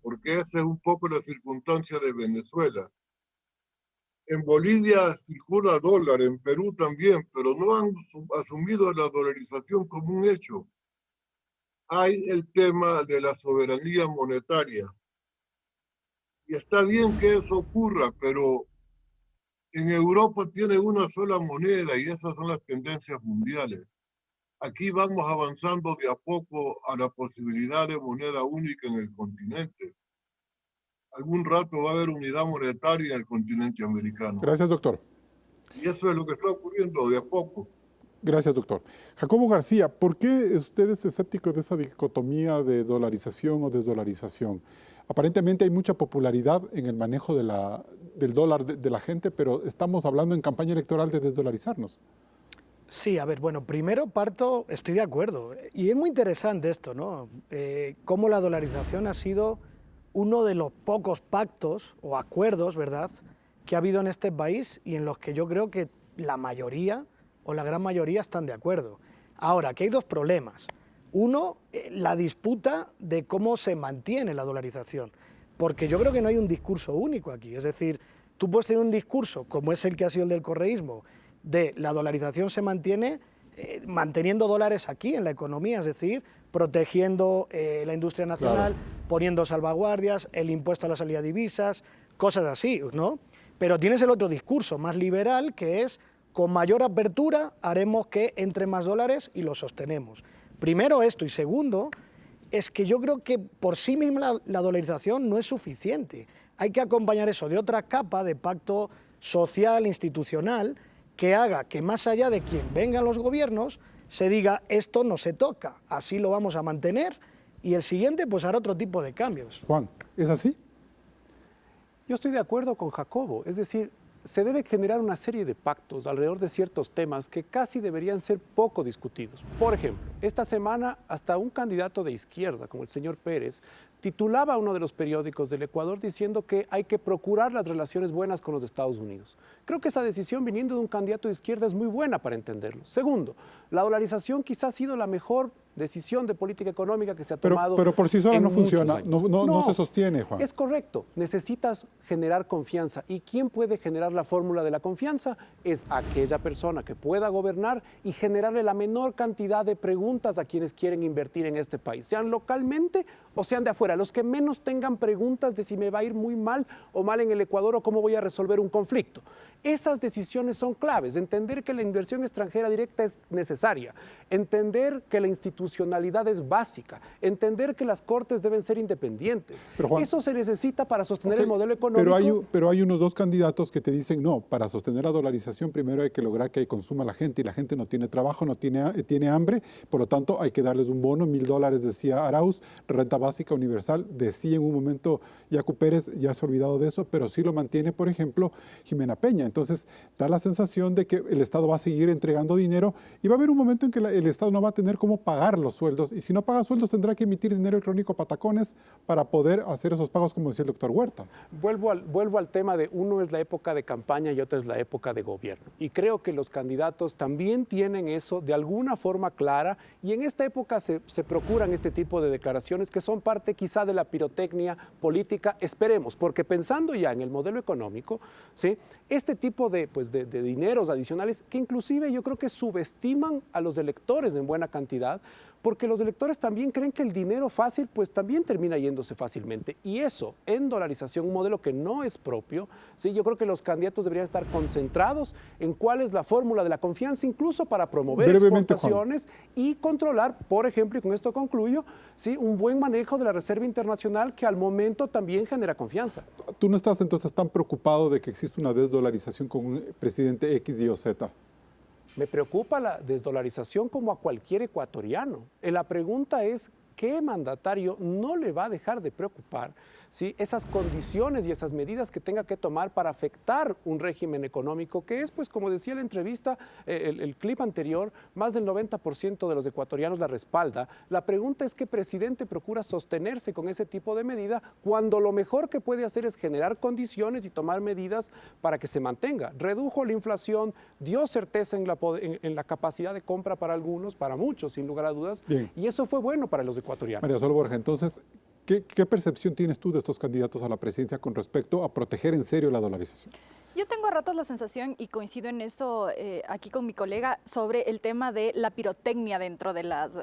porque esa es un poco la circunstancia de Venezuela. En Bolivia circula dólar, en Perú también, pero no han asumido la dolarización como un hecho. Hay el tema de la soberanía monetaria. Y está bien que eso ocurra, pero en Europa tienen una sola moneda y esas son las tendencias mundiales. Aquí vamos avanzando de a poco a la posibilidad de moneda única en el continente. Algún rato va a haber unidad monetaria en el continente americano. Gracias, doctor. Y eso es lo que está ocurriendo de a poco. Gracias, doctor. Jacobo García, ¿por qué usted es escéptico de esa dicotomía de dolarización o desdolarización? Aparentemente hay mucha popularidad en el manejo del dólar de la gente, pero estamos hablando en campaña electoral de desdolarizarnos. Sí, a ver, bueno, primero estoy de acuerdo. Y es muy interesante esto, ¿no? Cómo la dolarización ha sido uno de los pocos pactos o acuerdos, ¿verdad?, que ha habido en este país y en los que yo creo que la mayoría o la gran mayoría están de acuerdo. Ahora, aquí hay dos problemas. Uno, la disputa de cómo se mantiene la dolarización, porque yo creo que no hay un discurso único aquí. Es decir, tú puedes tener un discurso, como es el que ha sido el del correísmo, de la dolarización se mantiene manteniendo dólares aquí en la economía, es decir, protegiendo la industria nacional, poniendo salvaguardias, el impuesto a la salida de divisas, cosas así, ¿no? Pero tienes el otro discurso más liberal, que es con mayor apertura haremos que entre más dólares y lo sostenemos. Primero esto, y segundo, es que yo creo que por sí misma la dolarización no es suficiente. Hay que acompañar eso de otra capa de pacto social, institucional, que haga que más allá de quien vengan los gobiernos, se diga esto no se toca, así lo vamos a mantener, y el siguiente pues hará otro tipo de cambios. Juan, ¿es así? Yo estoy de acuerdo con Jacobo, es decir, se debe generar una serie de pactos alrededor de ciertos temas que casi deberían ser poco discutidos. Por ejemplo, esta semana hasta un candidato de izquierda, como el señor Pérez, titulaba a uno de los periódicos del Ecuador diciendo que hay que procurar las relaciones buenas con los Estados Unidos. Creo que esa decisión viniendo de un candidato de izquierda es muy buena para entenderlo. Segundo, la dolarización quizás ha sido la mejor decisión de política económica que se ha tomado. Pero por sí sola no funciona, no no se sostiene, Juan. Es correcto, necesitas generar confianza. ¿Y quién puede generar la fórmula de la confianza? Es aquella persona que pueda gobernar y generarle la menor cantidad de preguntas a quienes quieren invertir en este país, sean localmente o sean de afuera, los que menos tengan preguntas de si me va a ir muy mal o mal en el Ecuador o cómo voy a resolver un conflicto. Esas decisiones son claves, entender que la inversión extranjera directa es necesaria, entender que la institucionalidad es básica, entender que las cortes deben ser independientes. Pero, Juan, eso se necesita para sostener el modelo económico. Pero hay unos dos candidatos que te dicen, no, para sostener la dolarización primero hay que lograr que consuma la gente y la gente no tiene trabajo, no tiene hambre, por lo tanto hay que darles un bono, $1.000, decía Arauz, renta básica universal, decía en un momento Yacu Pérez, ya se ha olvidado de eso, pero sí lo mantiene, por ejemplo, Jimena Peña. Entonces, da la sensación de que el Estado va a seguir entregando dinero y va a haber un momento en que el Estado no va a tener cómo pagar los sueldos y si no paga sueldos tendrá que emitir dinero electrónico patacones para poder hacer esos pagos, como decía el doctor Huerta. Vuelvo al tema de uno es la época de campaña y otro es la época de gobierno. Y creo que los candidatos también tienen eso de alguna forma clara y en esta época se procuran este tipo de declaraciones que son parte quizá de la pirotecnia política, esperemos, porque pensando ya en el modelo económico, ¿sí? Este tipo de dineros adicionales que inclusive yo creo que subestiman a los electores en buena cantidad, porque los electores también creen que el dinero fácil pues también termina yéndose fácilmente y eso en dolarización, un modelo que no es propio, ¿sí? Yo creo que los candidatos deberían estar concentrados en cuál es la fórmula de la confianza incluso para promover exportaciones, Juan, y controlar, por ejemplo, y con esto concluyo, ¿sí? Un buen manejo de la Reserva Internacional que al momento también genera confianza. ¿Tú no estás entonces tan preocupado de que existe una desdolarización con un presidente X, Y o Z? Me preocupa la desdolarización como a cualquier ecuatoriano. La pregunta es, ¿qué mandatario no le va a dejar de preocupar, ¿sí? Esas condiciones y esas medidas que tenga que tomar para afectar un régimen económico que es, pues como decía la entrevista, el clip anterior, más del 90% de los ecuatorianos la respalda? La pregunta es, ¿qué presidente procura sostenerse con ese tipo de medida cuando lo mejor que puede hacer es generar condiciones y tomar medidas para que se mantenga? Redujo la inflación, dio certeza en la capacidad de compra para algunos, para muchos, sin lugar a dudas, bien, y eso fue bueno para los ecuatorianos. María Sol Borja, entonces, ¿Qué percepción tienes tú de estos candidatos a la presidencia con respecto a proteger en serio la dolarización? Yo tengo a ratos la sensación, y coincido en eso aquí con mi colega, sobre el tema de la pirotecnia dentro de las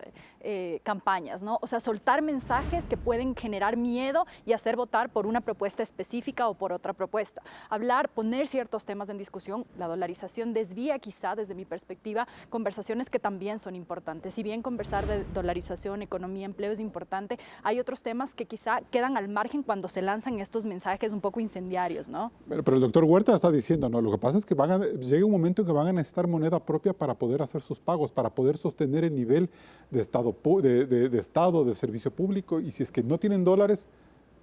campañas, ¿no? O sea, soltar mensajes que pueden generar miedo y hacer votar por una propuesta específica o por otra propuesta. Hablar, poner ciertos temas en discusión, la dolarización desvía quizá, desde mi perspectiva, conversaciones que también son importantes. Si bien conversar de dolarización, economía, empleo es importante, hay otros temas que quizá quedan al margen cuando se lanzan estos mensajes un poco incendiarios, ¿no? Pero el doctor Huerta está diciendo, no, lo que pasa es que llega un momento en que van a necesitar moneda propia para poder hacer sus pagos, para poder sostener el nivel de Estado, de servicio público, y si es que no tienen dólares,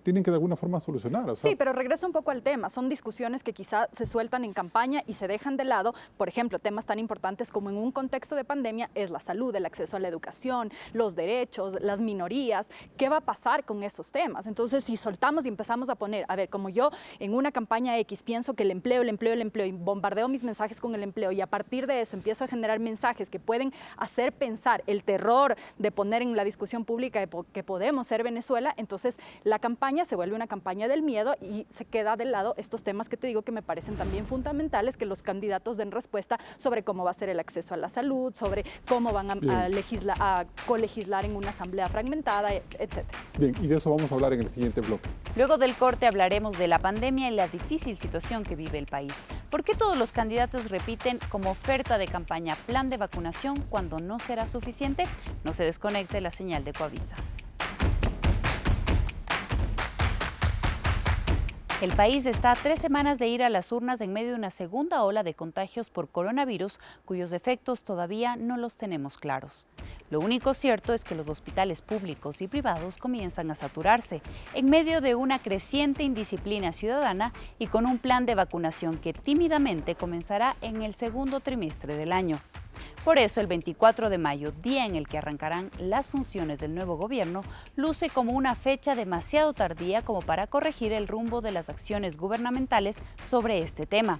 tienen que de alguna forma solucionar. O sea, sí, pero regreso un poco al tema. Son discusiones que quizá se sueltan en campaña y se dejan de lado. Por ejemplo, temas tan importantes como en un contexto de pandemia es la salud, el acceso a la educación, los derechos, las minorías. ¿Qué va a pasar con esos temas? Entonces, si soltamos y empezamos a poner, a ver, como yo en una campaña X pienso que el empleo, y bombardeo mis mensajes con el empleo, y a partir de eso empiezo a generar mensajes que pueden hacer pensar el terror de poner en la discusión pública que podemos ser Venezuela, entonces la campaña se vuelve una campaña del miedo y se queda de lado estos temas que te digo que me parecen también fundamentales, que los candidatos den respuesta sobre cómo va a ser el acceso a la salud, sobre cómo van a colegislar en una asamblea fragmentada, etc. Bien, y de eso vamos a hablar en el siguiente bloque. Luego del corte hablaremos de la pandemia y la difícil situación que vive el país. ¿Por qué todos los candidatos repiten como oferta de campaña plan de vacunación cuando no será suficiente? No se desconecte la señal de Coavisa. El país está a 3 semanas de ir a las urnas en medio de una segunda ola de contagios por coronavirus, cuyos efectos todavía no los tenemos claros. Lo único cierto es que los hospitales públicos y privados comienzan a saturarse, en medio de una creciente indisciplina ciudadana y con un plan de vacunación que tímidamente comenzará en el segundo trimestre del año. Por eso, el 24 de mayo, día en el que arrancarán las funciones del nuevo gobierno, luce como una fecha demasiado tardía como para corregir el rumbo de las acciones gubernamentales sobre este tema.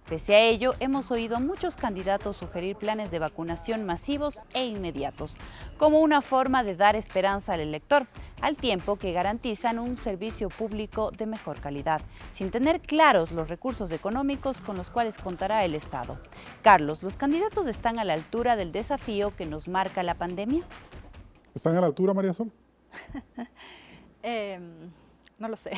Pese a ello, hemos oído a muchos candidatos sugerir planes de vacunación masivos e inmediatos, como una forma de dar esperanza al elector, al tiempo que garantizan un servicio público de mejor calidad, sin tener claros los recursos económicos con los cuales contará el Estado. Carlos, ¿los candidatos están a la altura del desafío que nos marca la pandemia? ¿Están a la altura, María Sol? No lo sé.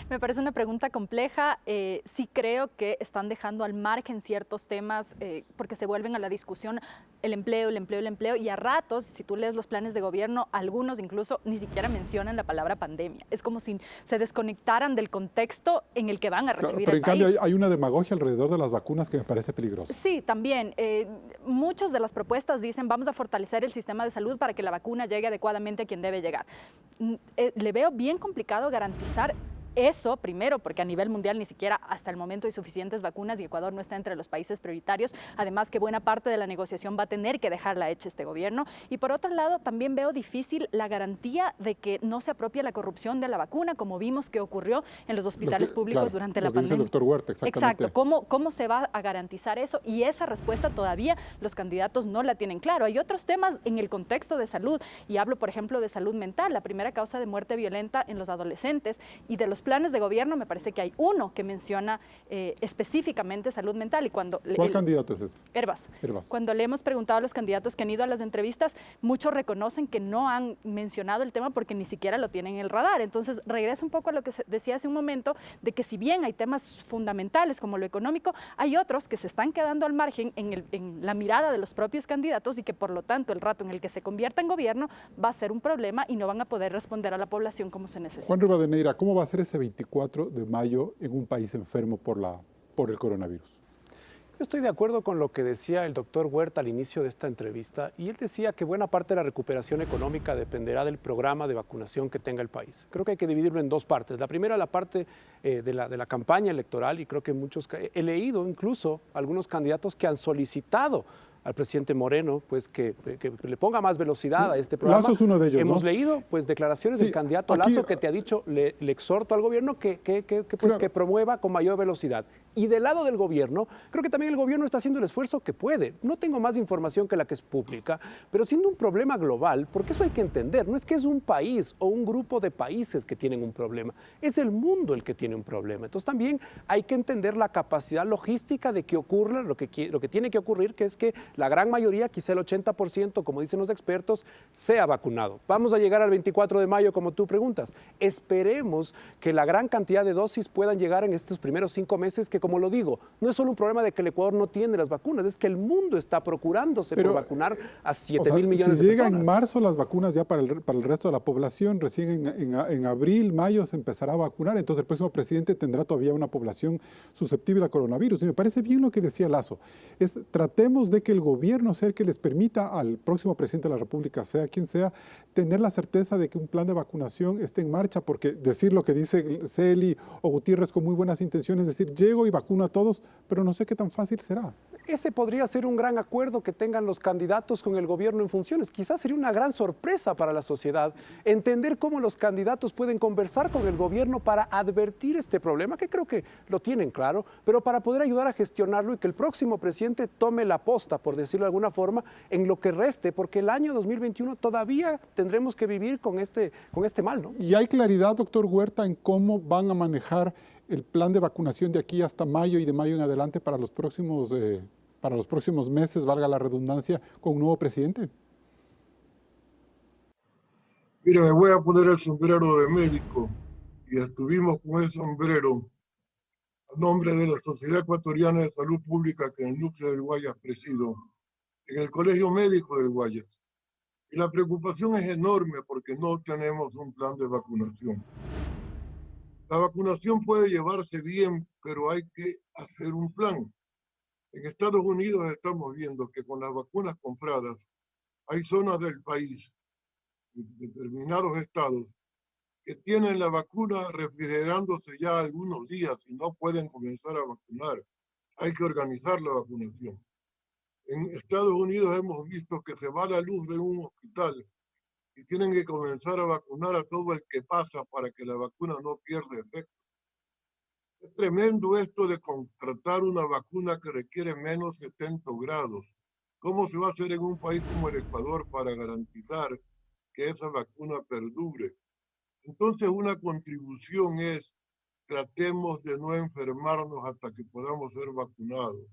Me parece una pregunta compleja. Sí creo que están dejando al margen ciertos temas porque se vuelven a la discusión el empleo, y a ratos, si tú lees los planes de gobierno, algunos incluso ni siquiera mencionan la palabra pandemia. Es como si se desconectaran del contexto en el que van a recibir pero el país. en cambio hay una demagogia alrededor de las vacunas que me parece peligrosa. Sí, también. Muchas de las propuestas dicen vamos a fortalecer el sistema de salud para que la vacuna llegue adecuadamente a quien debe llegar. Le veo bien complicado garantizar eso, primero, porque a nivel mundial ni siquiera hasta el momento hay suficientes vacunas y Ecuador no está entre los países prioritarios, además que buena parte de la negociación va a tener que dejarla hecha este gobierno. Y por otro lado, también veo difícil la garantía de que no se apropie la corrupción de la vacuna, como vimos que ocurrió en los hospitales públicos durante la pandemia. Lo que dice el doctor Huerta, exactamente. Exacto, ¿cómo se va a garantizar eso? Y esa respuesta todavía los candidatos no la tienen claro. Hay otros temas en el contexto de salud, y hablo, por ejemplo, de salud mental, la primera causa de muerte violenta en los adolescentes, y de los planes de gobierno me parece que hay uno que menciona específicamente salud mental. Y cuando ¿Cuál candidato es ese? Hervás. Cuando le hemos preguntado a los candidatos que han ido a las entrevistas, muchos reconocen que no han mencionado el tema porque ni siquiera lo tienen en el radar. Entonces, regreso un poco a lo que decía hace un momento, de que si bien hay temas fundamentales como lo económico, hay otros que se están quedando al margen en la mirada de los propios candidatos y que por lo tanto el rato en el que se convierta en gobierno va a ser un problema y no van a poder responder a la población como se necesita. Juan Rivadeneira, ¿cómo va a ser ese 24 de mayo en un país enfermo por el coronavirus? Yo estoy de acuerdo con lo que decía el doctor Huerta al inicio de esta entrevista, y él decía que buena parte de la recuperación económica dependerá del programa de vacunación que tenga el país. Creo que hay que dividirlo en dos partes. La primera, la parte de la campaña electoral, y creo que he leído incluso algunos candidatos que han solicitado al presidente Moreno, pues que le ponga más velocidad a este programa. Lazo es uno de ellos, Hemos ¿no? leído pues declaraciones Sí, del candidato aquí- Lazo que te ha dicho, le exhorto al gobierno que promueva con mayor velocidad. Y del lado del gobierno, creo que también el gobierno está haciendo el esfuerzo que puede. No tengo más información que la que es pública, pero siendo un problema global, porque eso hay que entender, no es que es un país o un grupo de países que tienen un problema, es el mundo el que tiene un problema. Entonces también hay que entender la capacidad logística de que ocurra lo que tiene que ocurrir, que es que la gran mayoría, quizá el 80%, como dicen los expertos, sea vacunado. Vamos a llegar al 24 de mayo, como tú preguntas. Esperemos que la gran cantidad de dosis puedan llegar en estos primeros 5 meses, que como lo digo, no es solo un problema de que el Ecuador no tiene las vacunas, es que el mundo está procurándose por vacunar a 7.000 millones si de llega personas. en marzo las vacunas ya para el resto de la población, recién en abril, mayo se empezará a vacunar, entonces el próximo presidente tendrá todavía una población susceptible al coronavirus. Y me parece bien lo que decía Lazo, tratemos de que el gobierno sea el que les permita al próximo presidente de la República, sea quien sea, tener la certeza de que un plan de vacunación esté en marcha, porque decir lo que dice Celi o Gutiérrez con muy buenas intenciones, decir, llego y vacuno a todos, pero no sé qué tan fácil será. Ese podría ser un gran acuerdo que tengan los candidatos con el gobierno en funciones. Quizás sería una gran sorpresa para la sociedad entender cómo los candidatos pueden conversar con el gobierno para advertir este problema, que creo que lo tienen claro, pero para poder ayudar a gestionarlo y que el próximo presidente tome la posta, por decirlo de alguna forma, en lo que reste, porque el año 2021 todavía tendremos que vivir con este mal, ¿no? ¿Y hay claridad, doctor Huerta, en cómo van a manejar el plan de vacunación de aquí hasta mayo y de mayo en adelante para los próximos meses, valga la redundancia, con un nuevo presidente? Mire, me voy a poner el sombrero de médico y estuvimos con ese sombrero a nombre de la Sociedad Ecuatoriana de Salud Pública que en el núcleo del Guayas presido, en el Colegio Médico del Guayas. Y la preocupación es enorme porque no tenemos un plan de vacunación. La vacunación puede llevarse bien, pero hay que hacer un plan. En Estados Unidos estamos viendo que con las vacunas compradas hay zonas del país, determinados estados, que tienen la vacuna refrigerándose ya algunos días y no pueden comenzar a vacunar. Hay que organizar la vacunación. En Estados Unidos hemos visto que se va la luz de un hospital y tienen que comenzar a vacunar a todo el que pasa para que la vacuna no pierda efecto. Es tremendo esto de contratar una vacuna que requiere menos 70 grados. ¿Cómo se va a hacer en un país como el Ecuador para garantizar que esa vacuna perdure? Entonces, una contribución es tratemos de no enfermarnos hasta que podamos ser vacunados.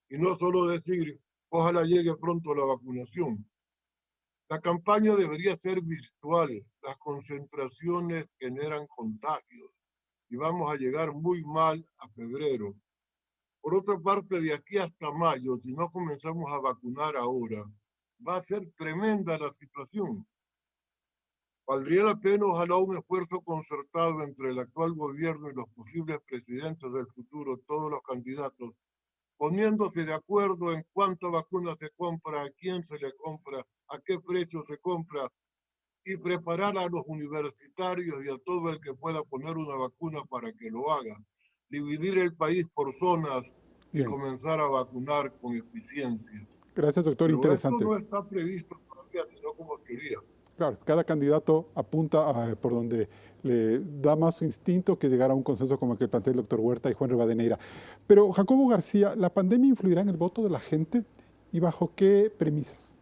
Y no solo decir, ojalá llegue pronto la vacunación. La campaña debería ser virtual. Las concentraciones generan contagios y vamos a llegar muy mal a febrero. Por otra parte, de aquí hasta mayo, si no comenzamos a vacunar ahora, va a ser tremenda la situación. Valdría la pena, ojalá, un esfuerzo concertado entre el actual gobierno y los posibles presidentes del futuro, todos los candidatos, poniéndose de acuerdo en cuánta vacuna se compra, a quién se le compra, a qué precio se compra, y preparar a los universitarios y a todo el que pueda poner una vacuna para que lo haga. Dividir el país por zonas y Bien. comenzar a vacunar con eficiencia. Gracias, doctor. Pero Interesante. esto no está previsto todavía, sino como teoría. Claro, cada candidato apunta por donde le da más su instinto que llegar a un consenso como el que plantea el doctor Huerta y Juan Rivadeneira. Pero, Jacobo García, ¿la pandemia influirá en el voto de la gente y bajo qué premisas?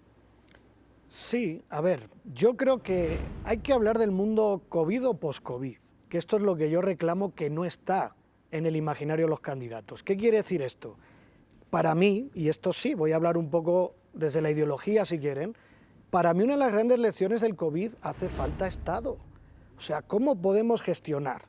Sí, a ver, yo creo que hay que hablar del mundo COVID o post-COVID, que esto es lo que yo reclamo que no está en el imaginario de los candidatos. ¿Qué quiere decir esto? Para mí, y esto sí, voy a hablar un poco desde la ideología si quieren, para mí una de las grandes lecciones del COVID hace falta Estado. O sea, ¿cómo podemos gestionar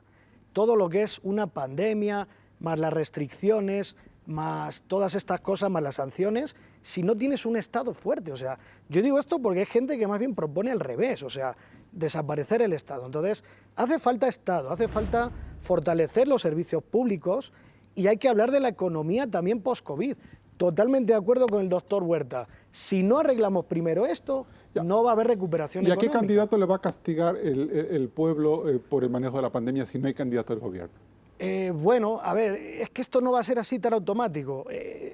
todo lo que es una pandemia, más las restricciones, más todas estas cosas, más las sanciones, si no tienes un Estado fuerte? O sea, yo digo esto porque hay gente que más bien propone al revés, o sea, desaparecer el Estado. Entonces, hace falta Estado, hace falta fortalecer los servicios públicos y hay que hablar de la economía también post-COVID. Totalmente de acuerdo con el doctor Huerta. Si no arreglamos primero esto, no va a haber recuperación económica. ¿Y a qué candidato le va a castigar el pueblo por el manejo de la pandemia si no hay candidato del gobierno? Bueno, a ver, es que esto no va a ser así tan automático.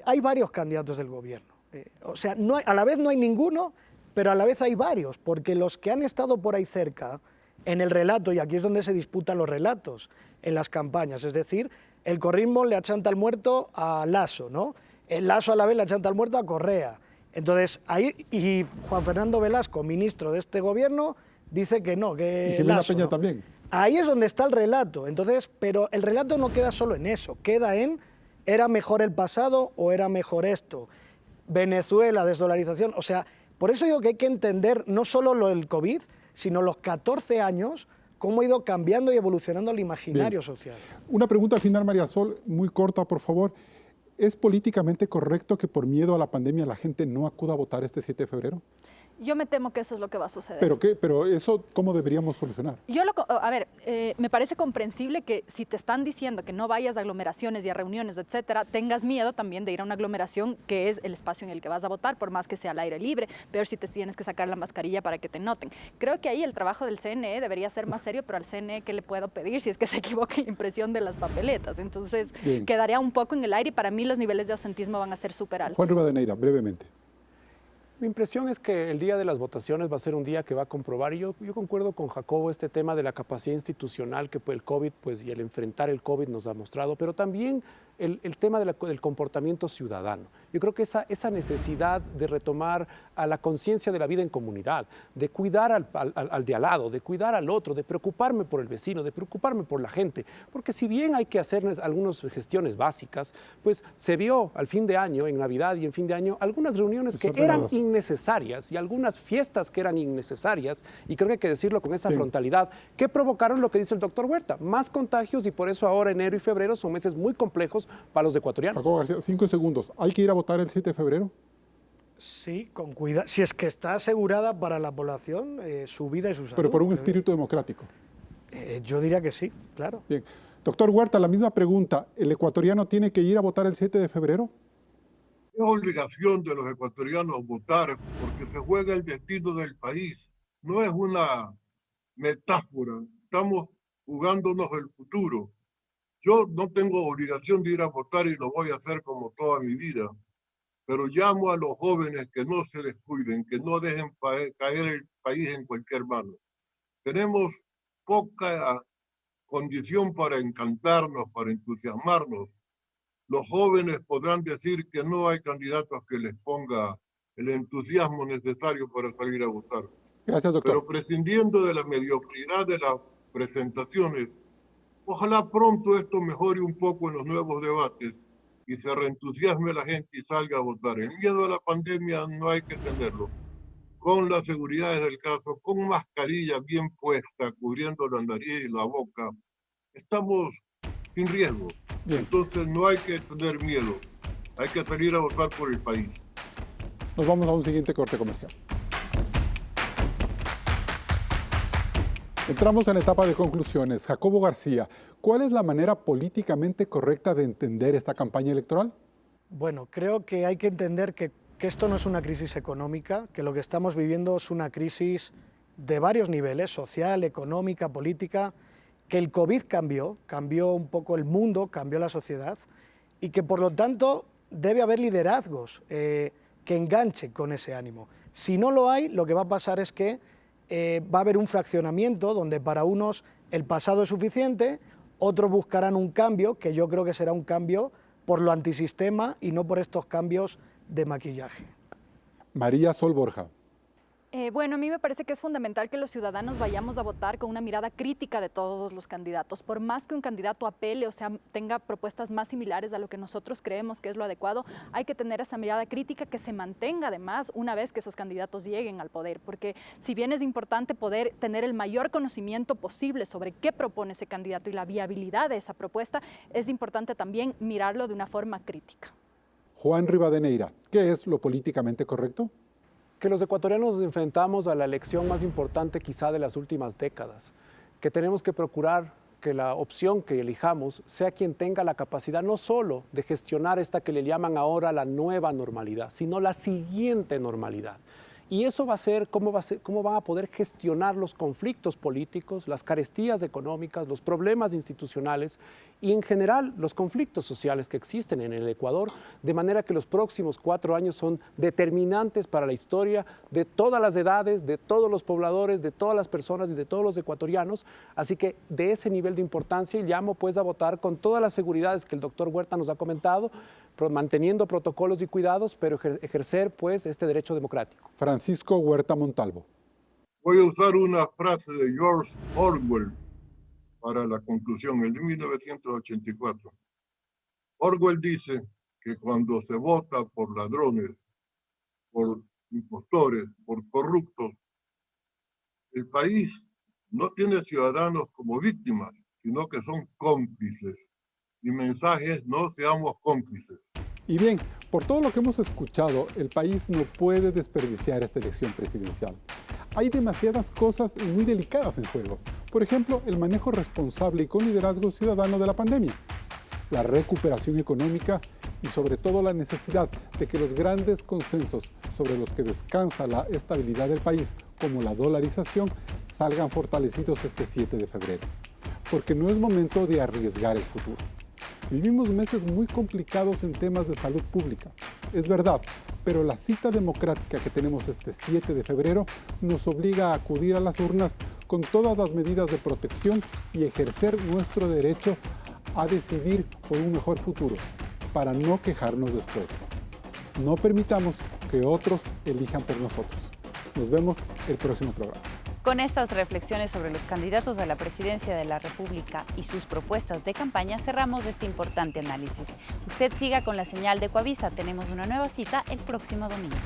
Hay varios candidatos del gobierno. O sea, a la vez no hay ninguno, pero a la vez hay varios, porque los que han estado por ahí cerca en el relato, y aquí es donde se disputan los relatos, en las campañas, es decir, el corrismo le achanta al muerto a Lasso, ¿no? El Lasso a la vez le achanta al muerto a Correa. Entonces, ahí, y Juan Fernando Velasco, ministro de este gobierno, dice que no, que y Gimena Lasso, Peña ¿no? también. Ahí es donde está el relato. Entonces, pero el relato no queda solo en eso, queda en ¿era mejor el pasado o era mejor esto? Venezuela, desdolarización, o sea, por eso digo que hay que entender no solo lo del COVID, sino los 14 años, cómo ha ido cambiando y evolucionando el imaginario social. Una pregunta al final, María Sol, muy corta, por favor. ¿Es políticamente correcto que por miedo a la pandemia la gente no acuda a votar este 7 de febrero? Yo me temo que eso es lo que va a suceder. Pero eso, ¿cómo deberíamos solucionar? Me parece comprensible que si te están diciendo que no vayas a aglomeraciones y a reuniones, etcétera, tengas miedo también de ir a una aglomeración que es el espacio en el que vas a votar, por más que sea al aire libre, peor si te tienes que sacar la mascarilla para que te noten. Creo que ahí el trabajo del CNE debería ser más serio, pero al CNE, ¿qué le puedo pedir si es que se equivoca en la impresión de las papeletas? Entonces, quedaría un poco en el aire y para mí los niveles de ausentismo van a ser súper altos. Juan Rivadeneira, brevemente. Mi impresión es que el día de las votaciones va a ser un día que va a comprobar, y yo concuerdo con Jacobo, este tema de la capacidad institucional que el COVID y el enfrentar el COVID nos ha mostrado, pero también el tema del comportamiento ciudadano. Yo creo que esa necesidad de retomar a la conciencia de la vida en comunidad, de cuidar al de al lado, de cuidar al otro, de preocuparme por el vecino, de preocuparme por la gente, porque si bien hay que hacer algunas gestiones básicas, pues se vio al fin de año, en Navidad y en fin de año, algunas reuniones que eran innecesarias y algunas fiestas que eran innecesarias, y creo que hay que decirlo con esa frontalidad, que provocaron lo que dice el doctor Huerta, más contagios, y por eso ahora enero y febrero son meses muy complejos para los ecuatorianos. Jacobo García, 5 segundos. ¿Hay que ir a votar el 7 de febrero? Sí, con cuidado. Si es que está asegurada para la población su vida y su salud. Pero por un espíritu democrático. Yo diría que sí, claro. Bien. Doctor Huerta, la misma pregunta. ¿El ecuatoriano tiene que ir a votar el 7 de febrero? Es obligación de los ecuatorianos votar porque se juega el destino del país. No es una metáfora. Estamos jugándonos el futuro. Yo no tengo obligación de ir a votar y lo voy a hacer como toda mi vida, pero llamo a los jóvenes que no se descuiden, que no dejen caer el país en cualquier mano. Tenemos poca condición para encantarnos, para entusiasmarnos. Los jóvenes podrán decir que no hay candidatos que les ponga el entusiasmo necesario para salir a votar. Gracias, doctor. Pero prescindiendo de la mediocridad de las presentaciones, ojalá pronto esto mejore un poco en los nuevos debates y se reentusiasme la gente y salga a votar. El miedo a la pandemia no hay que tenerlo. Con las seguridades del caso, con mascarilla bien puesta, cubriendo la nariz y la boca, estamos sin riesgo. Bien. Entonces no hay que tener miedo. Hay que salir a votar por el país. Nos vamos a un siguiente corte comercial. Entramos en la etapa de conclusiones. Jacobo García, ¿cuál es la manera políticamente correcta de entender esta campaña electoral? Bueno, creo que hay que entender que esto no es una crisis económica, que lo que estamos viviendo es una crisis de varios niveles, social, económica, política, que el COVID cambió un poco el mundo, cambió la sociedad, y que por lo tanto debe haber liderazgos que enganchen con ese ánimo. Si no lo hay, lo que va a pasar es que va a haber un fraccionamiento donde para unos el pasado es suficiente, otros buscarán un cambio, que yo creo que será un cambio por lo antisistema y no por estos cambios de maquillaje. María Sol Borja. Bueno, a mí me parece que es fundamental que los ciudadanos vayamos a votar con una mirada crítica de todos los candidatos. Por más que un candidato apele o sea, tenga propuestas más similares a lo que nosotros creemos que es lo adecuado, hay que tener esa mirada crítica que se mantenga además una vez que esos candidatos lleguen al poder. Porque si bien es importante poder tener el mayor conocimiento posible sobre qué propone ese candidato y la viabilidad de esa propuesta, es importante también mirarlo de una forma crítica. Juan Rivadeneira, ¿qué es lo políticamente correcto? Que los ecuatorianos nos enfrentamos a la elección más importante quizá de las últimas décadas, que tenemos que procurar que la opción que elijamos sea quien tenga la capacidad no solo de gestionar esta que le llaman ahora la nueva normalidad, sino la siguiente normalidad. Y eso va a ser cómo van a poder gestionar los conflictos políticos, las carestías económicas, los problemas institucionales y en general los conflictos sociales que existen en el Ecuador, de manera que los próximos 4 años son determinantes para la historia de todas las edades, de todos los pobladores, de todas las personas y de todos los ecuatorianos. Así que de ese nivel de importancia llamo pues a votar con todas las seguridades que el doctor Huerta nos ha comentado, manteniendo protocolos y cuidados, pero ejercer pues este derecho democrático. Francisco Huerta Montalvo. Voy a usar una frase de George Orwell para la conclusión, el de 1984. Orwell dice que cuando se vota por ladrones, por impostores, por corruptos, el país no tiene ciudadanos como víctimas, sino que son cómplices. Mi mensaje es: no seamos cómplices. Y bien, por todo lo que hemos escuchado, el país no puede desperdiciar esta elección presidencial. Hay demasiadas cosas muy delicadas en juego. Por ejemplo, el manejo responsable y con liderazgo ciudadano de la pandemia, la recuperación económica y sobre todo la necesidad de que los grandes consensos sobre los que descansa la estabilidad del país, como la dolarización, salgan fortalecidos este 7 de febrero. Porque no es momento de arriesgar el futuro. Vivimos meses muy complicados en temas de salud pública, es verdad, pero la cita democrática que tenemos este 7 de febrero nos obliga a acudir a las urnas con todas las medidas de protección y ejercer nuestro derecho a decidir por un mejor futuro, para no quejarnos después. No permitamos que otros elijan por nosotros. Nos vemos el próximo programa. Con estas reflexiones sobre los candidatos a la presidencia de la República y sus propuestas de campaña, cerramos este importante análisis. Usted siga con la señal de Ecuavisa. Tenemos una nueva cita el próximo domingo.